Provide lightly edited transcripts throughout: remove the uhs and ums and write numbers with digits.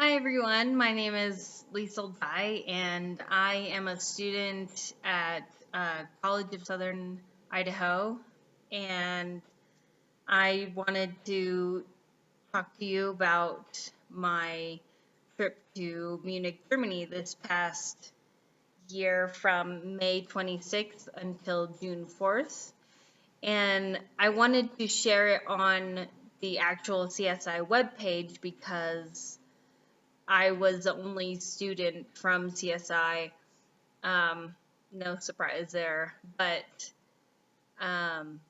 Hi everyone, my name is Lisa Dye and I am a student at College of Southern Idaho, and I wanted to talk to you about my trip to Munich, Germany this past year from May 26th until June 4th. And I wanted to share it on the actual CSI webpage because I was the only student from CSI. No surprise there, but um,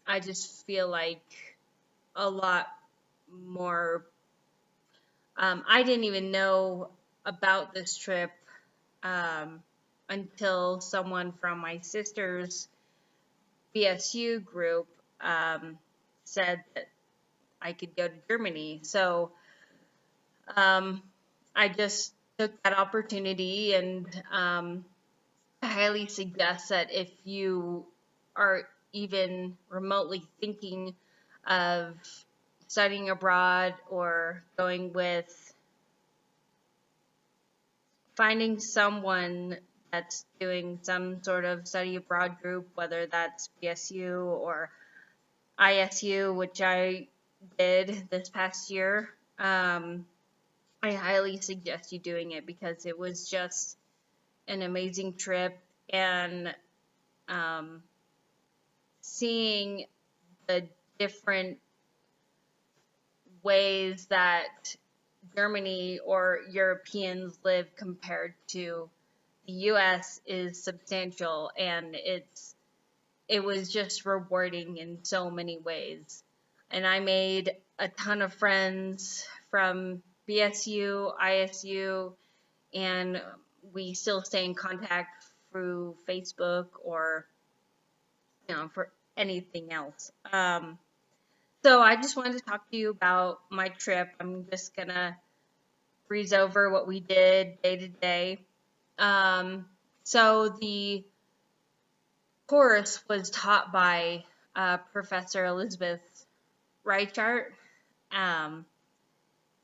I just feel like a lot more. I didn't even know about this trip um, until someone from my sister's BSU group said that I could go to Germany. So um, I just took that opportunity, and I highly suggest that if you are even remotely thinking of studying abroad or going with finding someone that's doing some sort of study abroad group, whether that's BSU or ISU, which I did this past year. I highly suggest you doing it because it was just an amazing trip, and um, seeing the different ways that Germany or Europeans live compared to the US is substantial, and it was just rewarding in so many ways. And I made a ton of friends from BSU, ISU, and we still stay in contact through Facebook or for anything else. So I just wanted to talk to you about my trip. I'm just gonna breeze over what we did day to day. So the course was taught by Professor Elizabeth Reichart, um,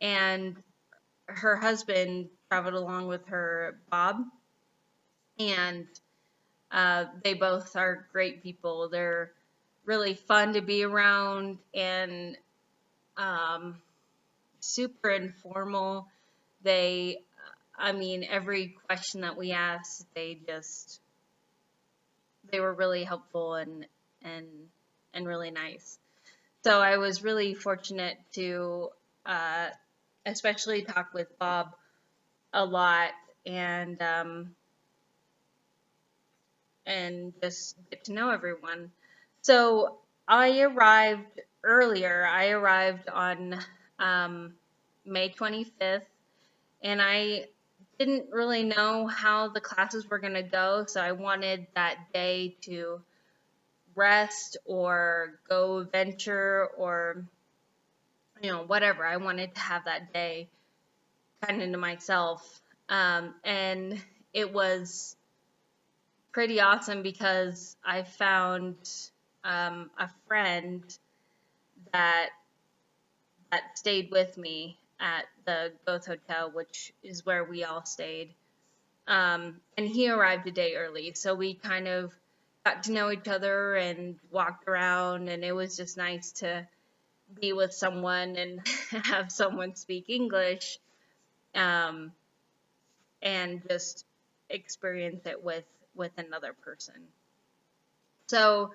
and her husband traveled along with her, Bob, and they both are great people. They're really fun to be around, and um, super informal. They, I mean, every question that we asked, they were really helpful and and really nice. So I was really fortunate to, uh, especially talk with Bob a lot, and and just get to know everyone. So I arrived earlier. I arrived on May 25th, and I didn't really know how the classes were going to go, so I wanted that day to rest or go venture or whatever. I wanted to have that day kind of to myself, and it was pretty awesome because I found a friend that stayed with me at the Goth Hotel, which is where we all stayed. And he arrived a day early, so we kind of got to know each other and walked around, and it was just nice to be with someone and have someone speak English, um, and just experience it with another person. So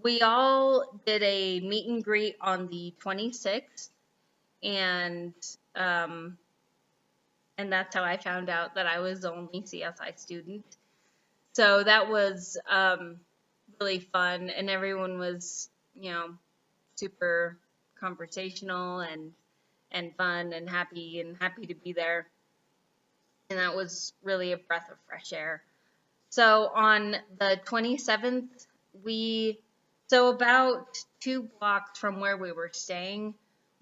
we all did a meet and greet on the 26th, and um, and that's how I found out that I was the only CSI student. So that was really fun, and everyone was, super conversational and fun and happy to be there. And that was really a breath of fresh air. So on the 27th, so about 2 blocks from where we were staying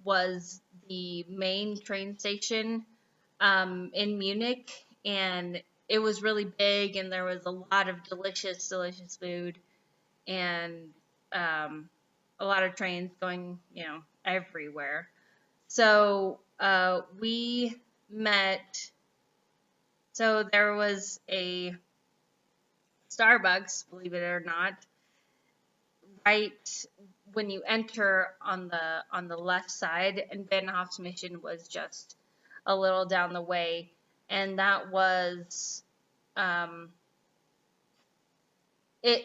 was the main train station in Munich, and it was really big, and there was a lot of delicious, delicious food, and a lot of trains going, everywhere. So we met, so there was a Starbucks, believe it or not, right when you enter on the left side, and Ben Hoff's mission was just a little down the way, and that was it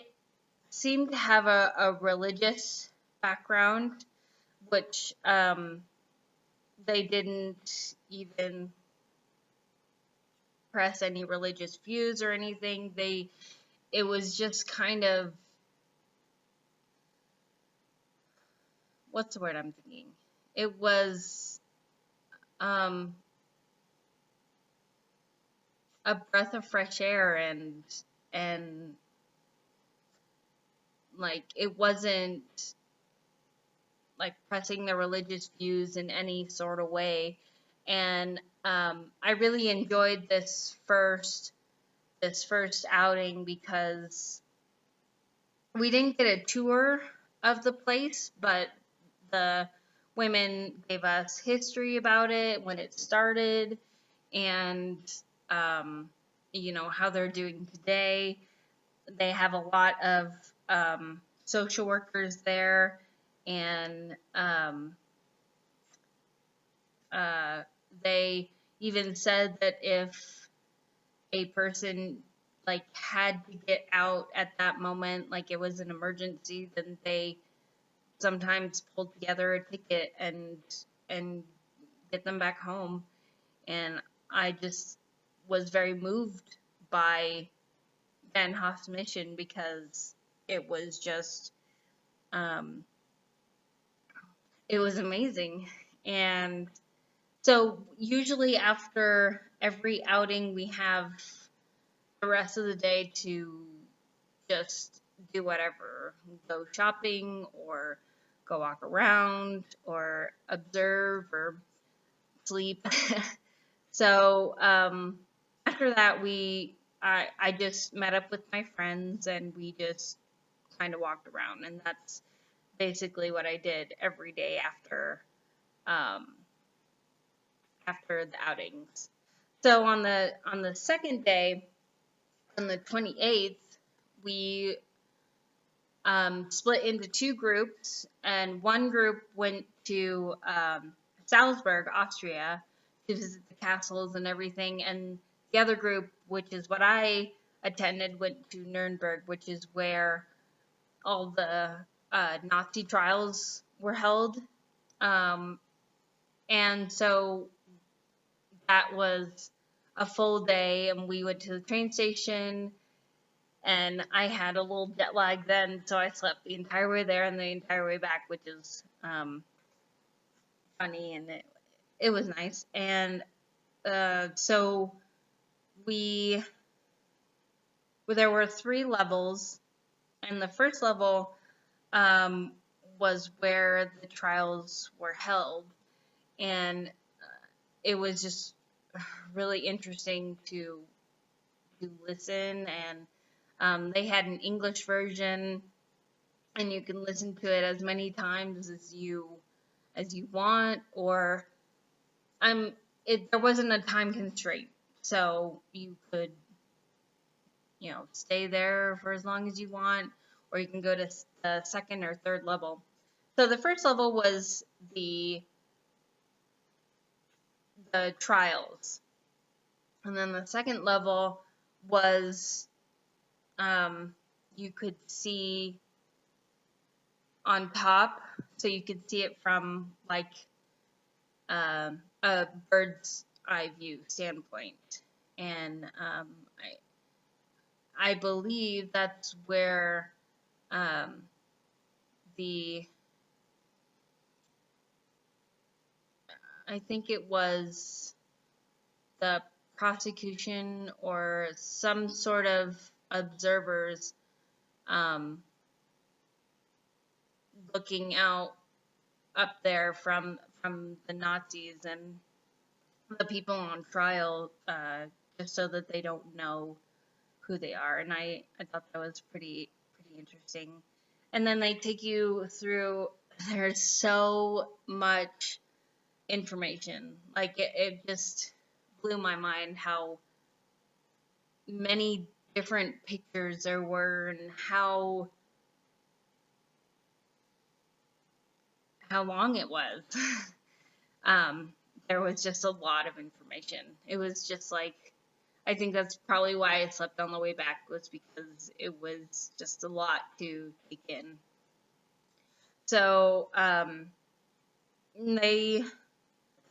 seemed to have a religious background, which they didn't even press any religious views or anything. It was just kind of, what's the word I'm thinking? It was um, a breath of fresh air, and like it wasn't like pressing the religious views in any sort of way. And I really enjoyed this first outing because we didn't get a tour of the place, but the women gave us history about it, when it started, and how they're doing today. They have a lot of social workers there, and uh, they even said that if a person like had to get out at that moment, like it was an emergency, then they sometimes pulled together a ticket and get them back home. And I just was very moved by Van Hoff's mission because it was just um, it was amazing. And so usually after every outing, we have the rest of the day to just do whatever, go shopping or go walk around or observe or sleep. So after that, I just met up with my friends and we just kind of walked around, and that's basically what I did every day um, after the outings. So on the second day, on the 28th, we split into two groups, and one group went to Salzburg, Austria, to visit the castles and everything, and the other group, which is what I attended, went to Nuremberg, which is where all the Nazi trials were held. Um, and so that was a full day, and we went to the train station, and I had a little jet lag then, so I slept the entire way there and the entire way back, which is funny, and it was nice. And so we there were 3 levels, and the first level was where the trials were held, and it was just really interesting to listen. And they had an English version, and you can listen to it as many times as you want, or there wasn't a time constraint, so you could stay there for as long as you want, or you can go to the second or third level. So the first level was the trials, and then the second level was you could see on top, so you could see it from like a bird's eye view standpoint, and I believe that's where the I think it was the prosecution or some sort of observers looking out up there from the Nazis and the people on trial, just so that they don't know who they are. And I thought that was pretty interesting. And then they take you through, there's so much information. Like it just, blew my mind how many different pictures there were and how long it was. um, there was just a lot of information. It was just like, I think that's probably why I slept on the way back, was because it was just a lot to take in. So they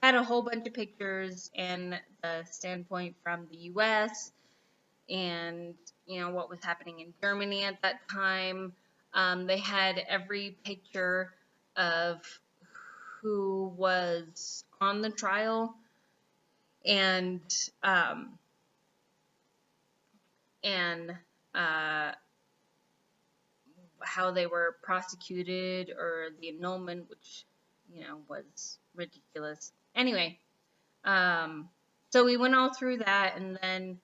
had a whole bunch of pictures and the standpoint from the U.S. and what was happening in Germany at that time. They had every picture of who was on the trial and and uh, how they were prosecuted, or the annulment, which was ridiculous. Anyway, so we went all through that, and then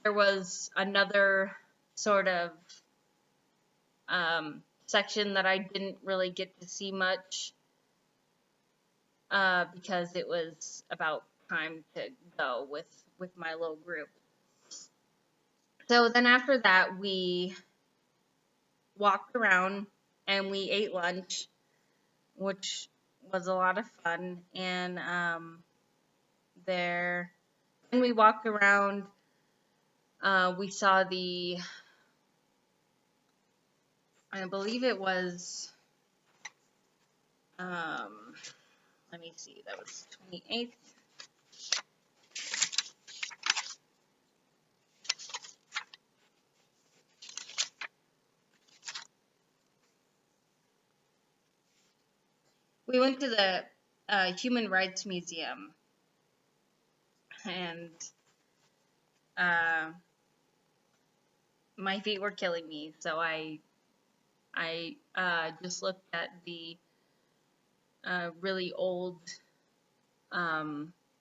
there was another sort of section that I didn't really get to see much because it was about time to go with my little group. So then after that, we walked around and we ate lunch, which was a lot of fun. And there, and we walked around. We saw I believe it was, let me see, that was 28th. We went to the Human Rights Museum, and my feet were killing me, so I just looked at the really old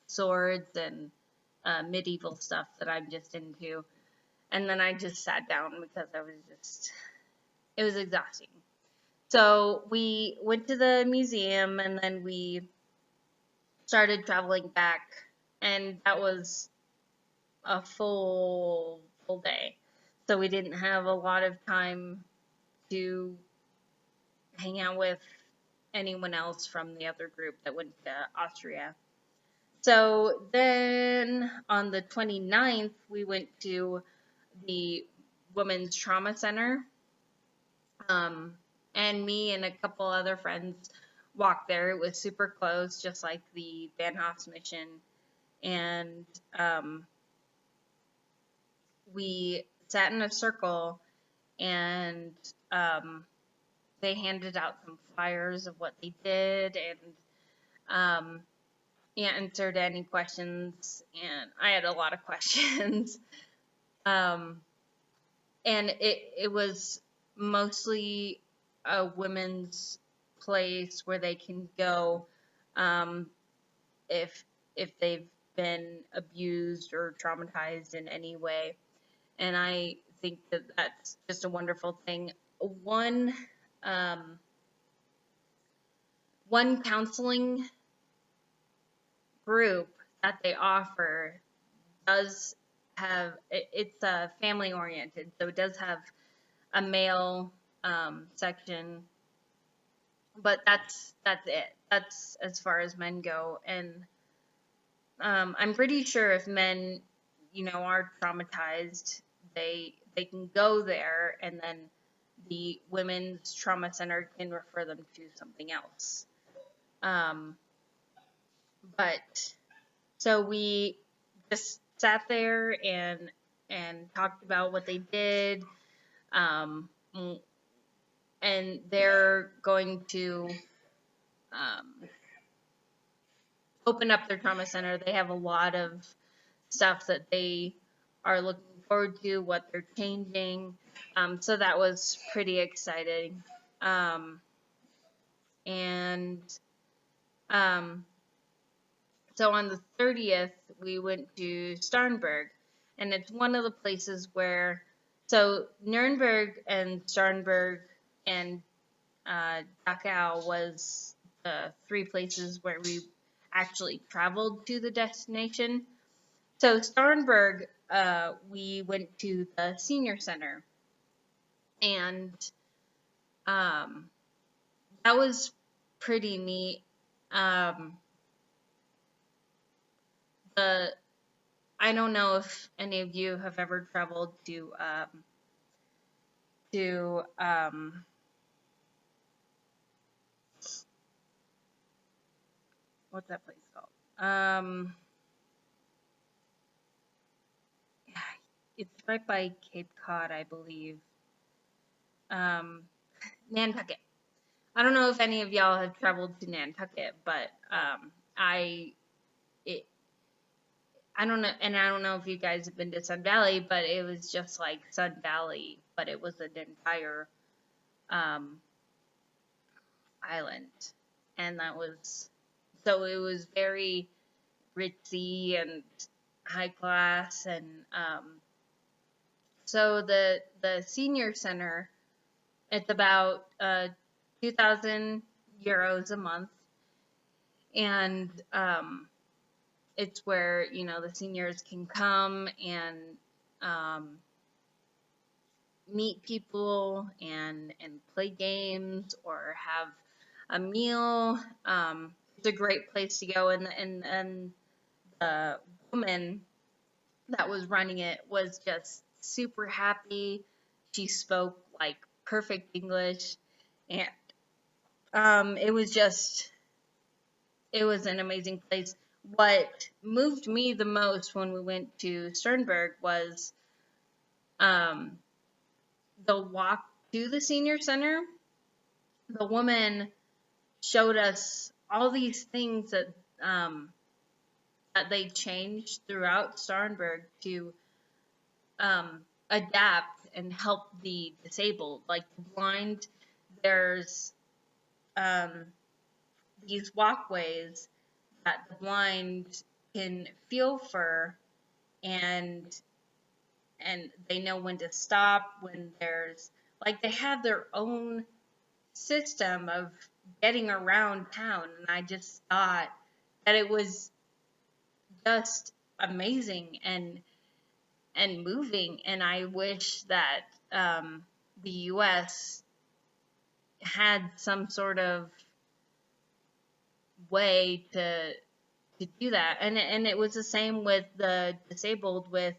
swords and medieval stuff that I'm just into, and then I just sat down because it was exhausting. So we went to the museum, and then we started traveling back, and that was a full day. So we didn't have a lot of time to hang out with anyone else from the other group that went to Austria. So then on the 29th, we went to the Women's Trauma Center. And me and a couple other friends walked there. It was super close, just like the Van Hoff's mission. And we sat in a circle, and they handed out some flyers of what they did, and answered any questions. And I had a lot of questions. And it was mostly a women's place where they can go if they've been abused or traumatized in any way. And I think that that's just a wonderful thing. One counseling group that they offer does have, it's family oriented, so it does have a male section, but that's it. That's as far as men go. And I'm pretty sure if men are traumatized, they can go there, and then the women's trauma center can refer them to something else. But so we just sat there and talked about what they did, and they're going to open up their trauma center. They have a lot of stuff that they are looking forward to, what they're changing. So that was pretty exciting. So on the 30th, we went to Starnberg, and it's one of the places where, so Nuremberg and Starnberg and Dachau was the three places where we actually traveled to the destination. So Starnberg, we went to the senior center, and um, that was pretty neat. Um, the I don't know if any of you have ever traveled to what's that place called? It's right by Cape Cod, I believe. Um, Nantucket. I don't know if any of y'all have traveled to Nantucket, but I it I don't know, and I don't know if you guys have been to Sun Valley, but it was just like Sun Valley, but it was an entire um, island, and that was so it was very ritzy and high class, and so the senior center, it's about 2,000 euros a month, and it's where the seniors can come and um, meet people and play games or have a meal. It's a great place to go, and the woman that was running it was just super happy. She spoke like perfect English, and it was an amazing place. What moved me the most when we went to Sternberg was um, the walk to the senior center. The woman showed us all these things that they changed throughout Starnberg to adapt and help the disabled, like the blind. There's um, these walkways that the blind can feel for, and they know when to stop, when there's like they have their own system of getting around town, and I just thought that it was just amazing and moving, and I wish that the U.S. had some sort of way to do that, and it was the same with the disabled with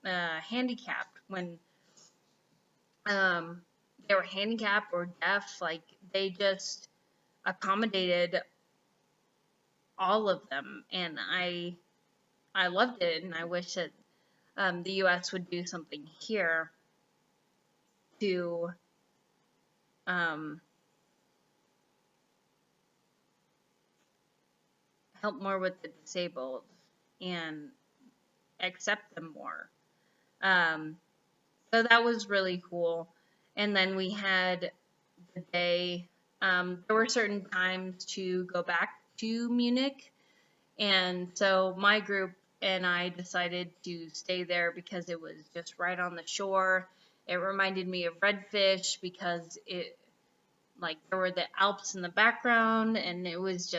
handicapped when um, they were handicapped or deaf, like they just accommodated all of them, and I loved it, and I wish that the U.S. would do something here to um, help more with the disabled and accept them more. Um, so that was really cool. And then we had the day. There were certain times to go back to Munich, and so my group and I decided to stay there because it was just right on the shore. It reminded me of Redfish because there were the Alps in the background, and it was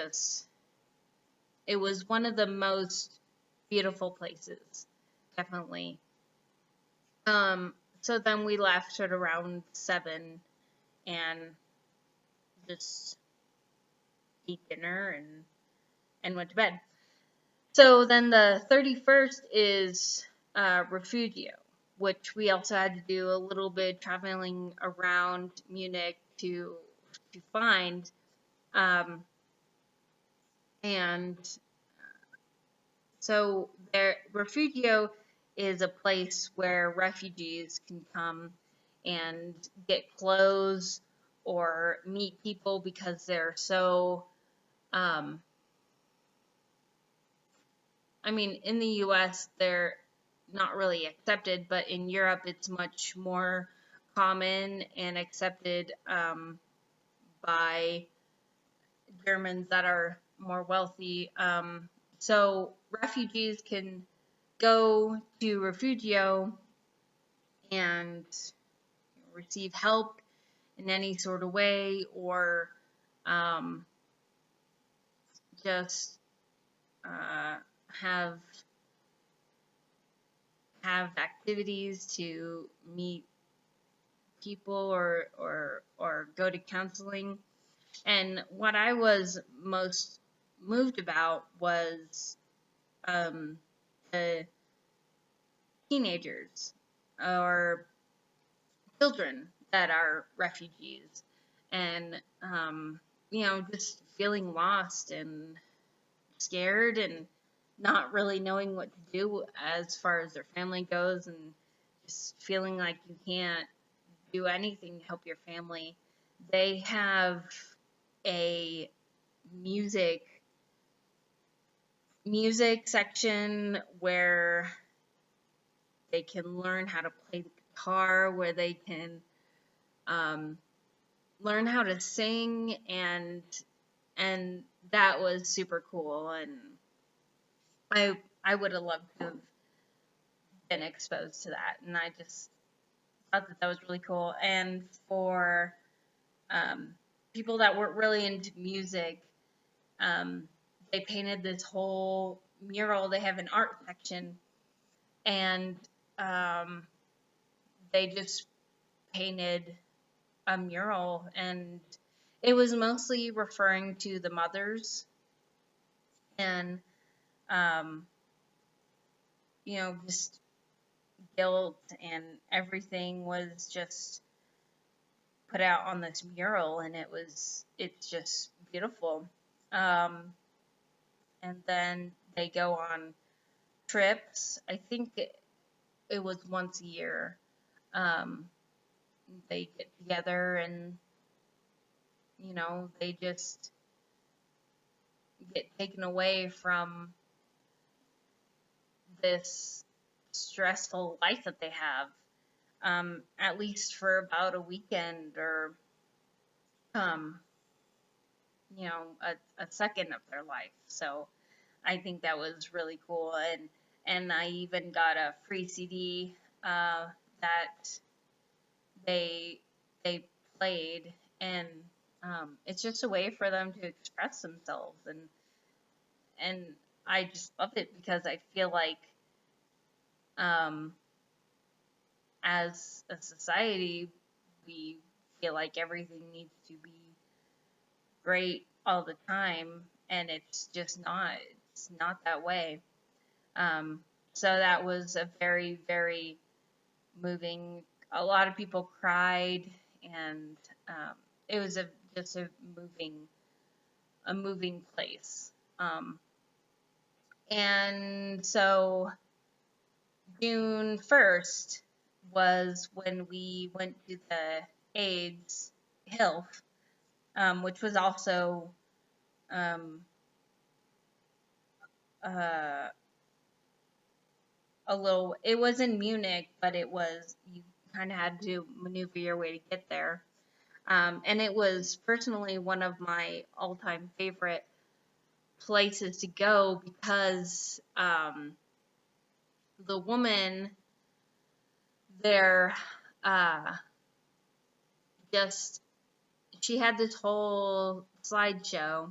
one of the most beautiful places, definitely. So then we left at around 7 and just ate dinner and went to bed. So then the 31st is Refugio, which we also had to do a little bit traveling around Munich to find. And so Refugio is a place where refugees can come and get clothes or meet people because they're so, in the US, they're not really accepted, but in Europe, it's much more common and accepted by Germans that are more wealthy. So refugees can go to Refugio and receive help in any sort of way, or just uh, have have activities to meet people or go to counseling. And what I was most moved about was the teenagers or children that are refugees, and just feeling lost and scared and not really knowing what to do as far as their family goes, and just feeling like you can't do anything to help your family. They have a music music section where they can learn how to play the guitar, where they can um, learn how to sing, and that was super cool. And I would have loved to have been exposed to that, and I just thought that that was really cool. And for um, people that weren't really into music, um, they painted this whole mural. They have an art section, and um, they just painted a mural, and it was mostly referring to the mothers, and um, just guilt, and everything was just put out on this mural, and it's just beautiful. Um, and then they go on trips. I think it was once a year. Um, they get together, and they just get taken away from this stressful life that they have, at least for about a weekend, or um, a second of their life. So I think that was really cool, and I even got a free CD that they they played, and it's just a way for them to express themselves, and I just loved it because I feel like um, as a society we feel like everything needs to be great all the time, and it's not that way. Um, so that was a very, very moving. A lot of people cried, and it was just a moving place. And so June 1st was when we went to the AIDS Hill, which was also um, uh, it was in Munich, but you kind of had to maneuver your way to get there. And it was personally one of my all-time favorite places to go because the woman there uh, just she had this whole slideshow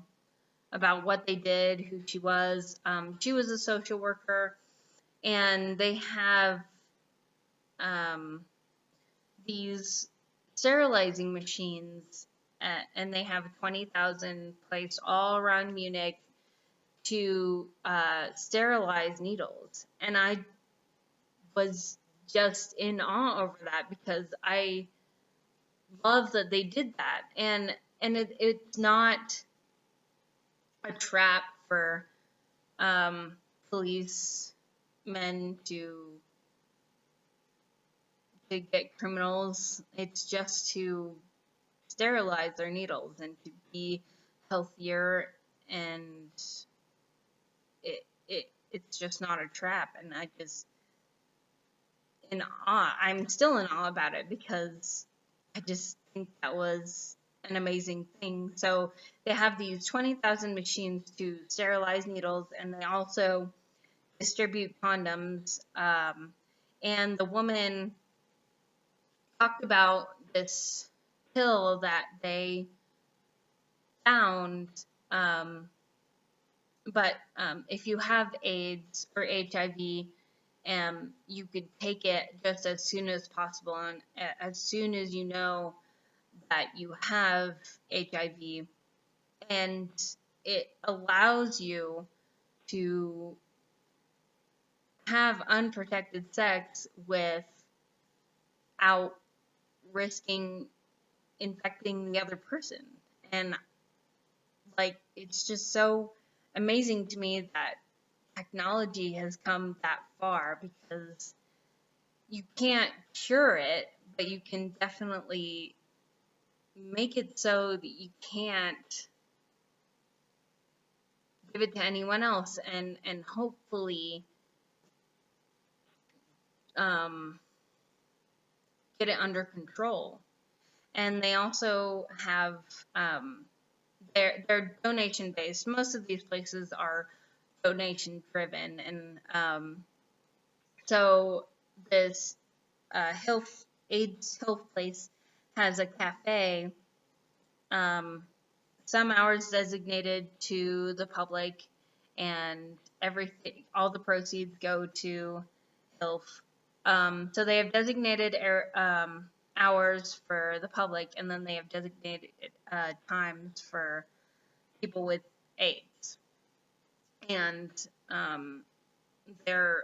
about what they did, who she was. She was a social worker, and they have um, these sterilizing machines, and they have 20,000 placed all around Munich to sterilize needles. And I was just in awe over that because I love that they did that. And it's not a trap for police men to get criminals. It's just to sterilize their needles and to be healthier, and it's just not a trap. And I'm still in awe about it because I just think that was an amazing thing. So they have these 20,000 machines to sterilize needles, and they also distribute condoms. And the woman talked about this pill that they found, um, But if you have AIDS or HIV, you could take it just as soon as possible, and as soon as you know that you have HIV, and it allows you to have unprotected sex without risking infecting the other person. And like, it's just so amazing to me that technology has come that far, because you can't cure it, but you can definitely make it so that you can't give it to anyone else, and hopefully um, get it under control. And they also have they're donation based. Most of these places are donation driven, and so this health AIDS health place has a cafe. Um, some hours designated to the public, and everything, all the proceeds go to health. So they have designated hours for the public, and then they have designated times for people with AIDS. And they're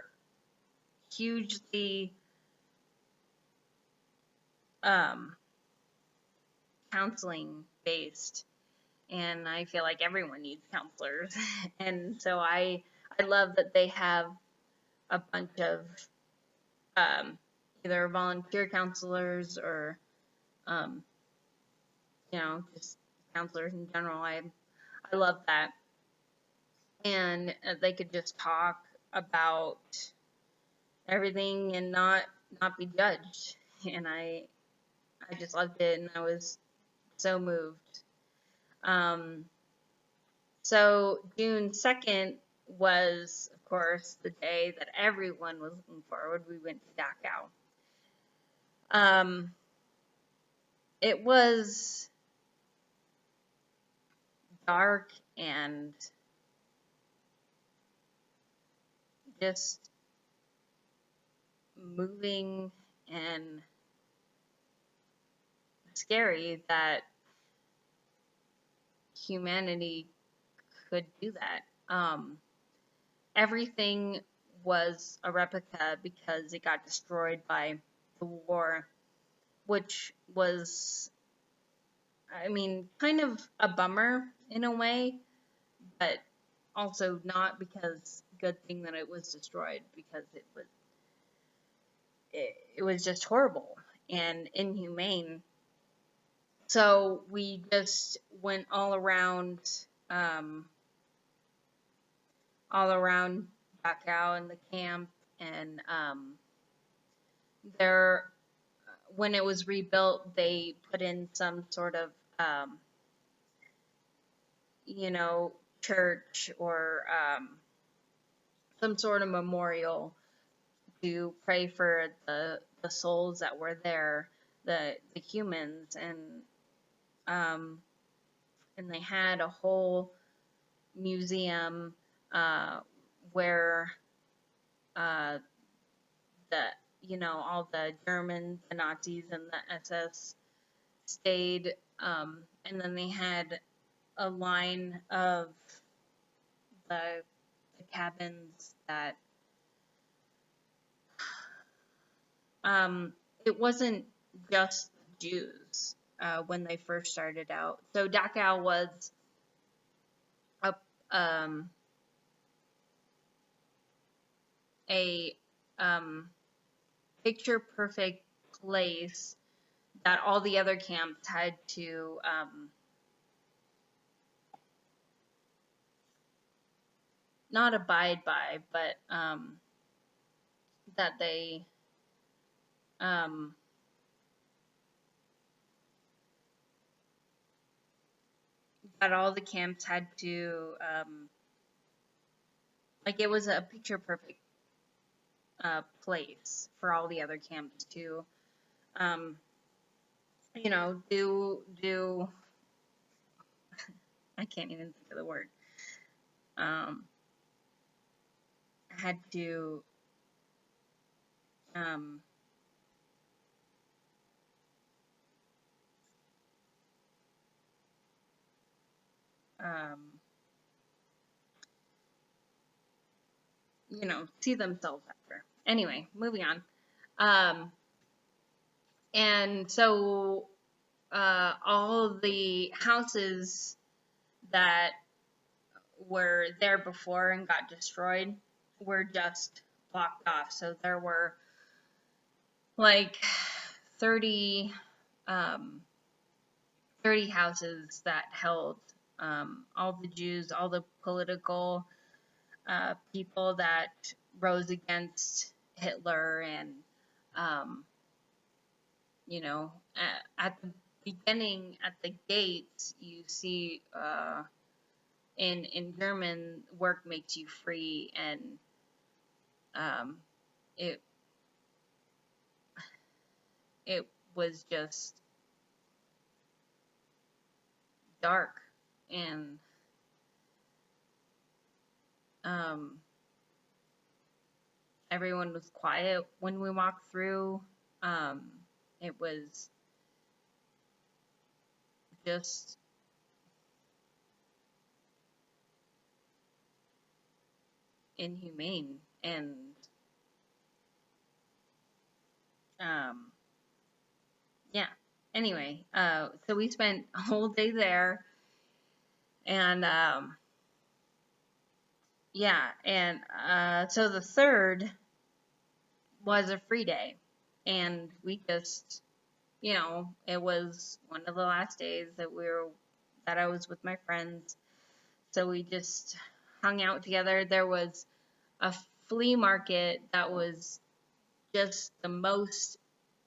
hugely um, counseling based, and I feel like everyone needs counselors. And so I love that they have a bunch of either volunteer counselors or um, just counselors in general. I love that, and they could just talk about everything and not be judged. And I just loved it, and I was so moved. Um, so June 2nd was, of course, the day that everyone was looking forward. We went to Dachau. It was dark and just moving and scary that humanity could do that. Everything was a replica because it got destroyed by the war, which was, I mean, kind of a bummer in a way, but also not, because good thing that it was destroyed, because it was just horrible and inhumane. So we just went all around Dachau and the camp, and there, when it was rebuilt, they put in some sort of you know, church or some sort of memorial to pray for the souls that were there, the humans, um, and they had a whole museum where uh, the all the Germans, the Nazis, and the SS stayed, and then they had a line of the cabins that it wasn't just Jews when they first started out. So Dachau was a um, a picture perfect place that all the other camps had to not abide by, but that they um, that all the camps had to like, it was a picture perfect place for all the other camps to um, do I can't even think of the word. I had to um, um, see themselves after. Anyway, moving on. Um, and so all the houses that were there before and got destroyed were just blocked off. So there were like 30, um, 30 houses that held all the Jews, all the political people that rose against Hitler, and um, at the beginning, at the gates, you see in German, work makes you free, and um, it it was just dark, and um, everyone was quiet when we walked through. Um, it was just inhumane, and um, yeah. Anyway, so we spent a whole day there, and yeah, and so the third was a free day, and we just, it was one of the last days that I was with my friends, so we just hung out together. There was a flea market that was just the most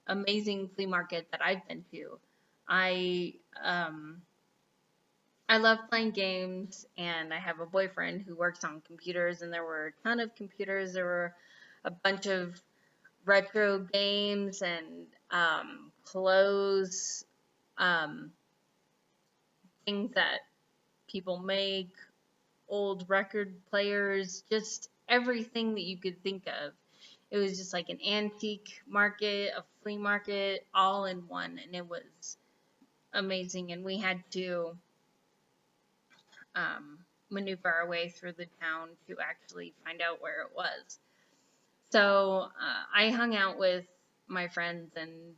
amazing flea market that I've been to. I um I love playing games, and I have a boyfriend who works on computers, and there were a ton of computers. There were a bunch of retro games and clothes, um, things that people make, old record players, just everything that you could think of. It was just like an antique market, a flea market, all in one, and it was amazing. And we had to maneuver our way through the town to actually find out where it was. So I hung out with my friends and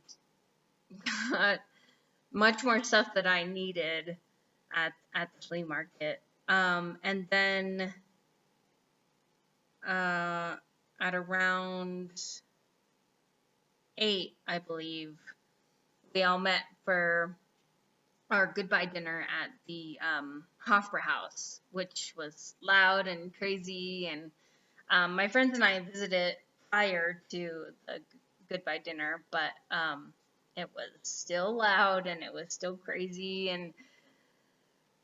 got much more stuff that I needed at the flea market. And then at around 8, I believe, we all met for our goodbye dinner at the Hofbräu House, which was loud and crazy. And my friends and I visited prior to the goodbye dinner, but it was still loud and it was still crazy, and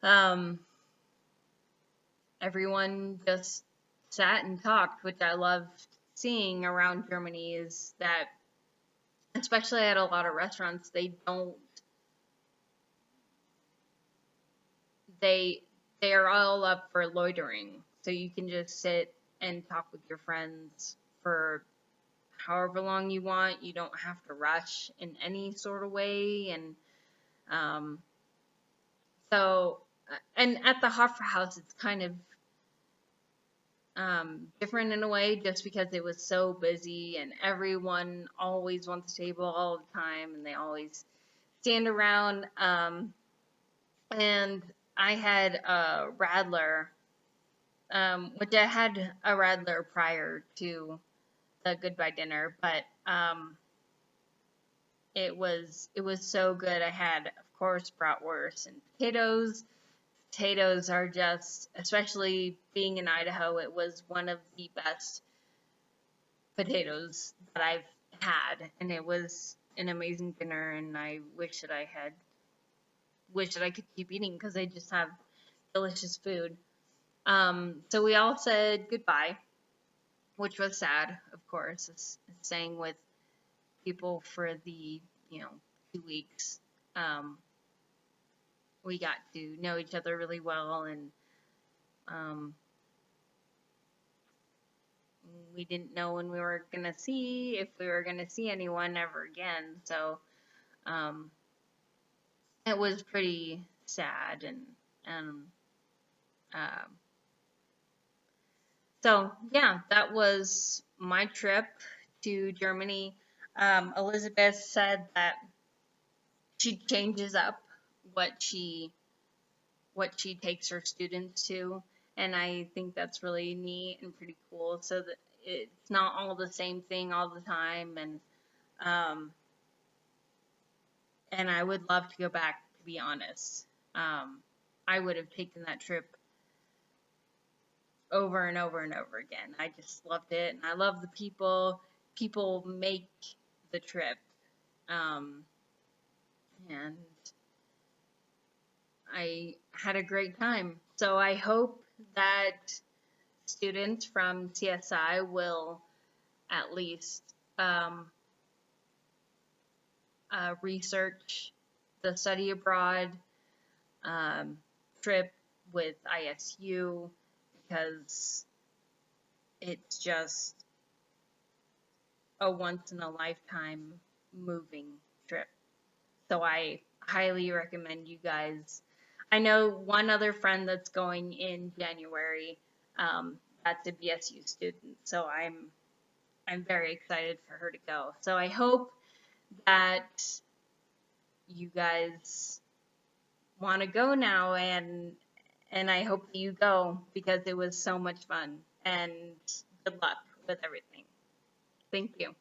um, everyone just sat and talked, which I loved seeing around Germany. Is that, especially at a lot of restaurants, they they are all up for loitering, so you can just sit and talk with your friends for however long you want. You don't have to rush in any sort of way, and um, so and at the Hoffer House, it's kind of different in a way, just because it was so busy and everyone always wants a table all the time, and they always stand around. And I had a Radler, which I had a Radler prior to the goodbye dinner, but it was so good. I had, of course, bratwurst and potatoes. Potatoes are just, especially being in Idaho, it was one of the best potatoes that I've had, and it was an amazing dinner. And I wish that I could keep eating, because I just have delicious food. So we all said goodbye, which was sad, of course. It's staying with people for the 2 weeks. Um, we got to know each other really well, and we didn't know when we were gonna see, if we were gonna see anyone ever again. So um, it was pretty sad, and um, so yeah, that was my trip to Germany. Elizabeth said that she changes up what she what she takes her students to, and I think that's really neat and pretty cool. So that it's not all the same thing all the time, um, and I would love to go back. To be honest, I would have taken that trip over and over and over again. I just loved it, and I love the people. People make the trip, um, and I had a great time. So I hope that students from CSI will at least research the study abroad um, trip with ISU, because it's just a once in a lifetime moving trip. So I highly recommend you guys. I know one other friend that's going in January. That's a BSU student, so I'm very excited for her to go. So I hope that you guys want to go now, and I hope that you go, because it was so much fun, and good luck with everything. Thank you.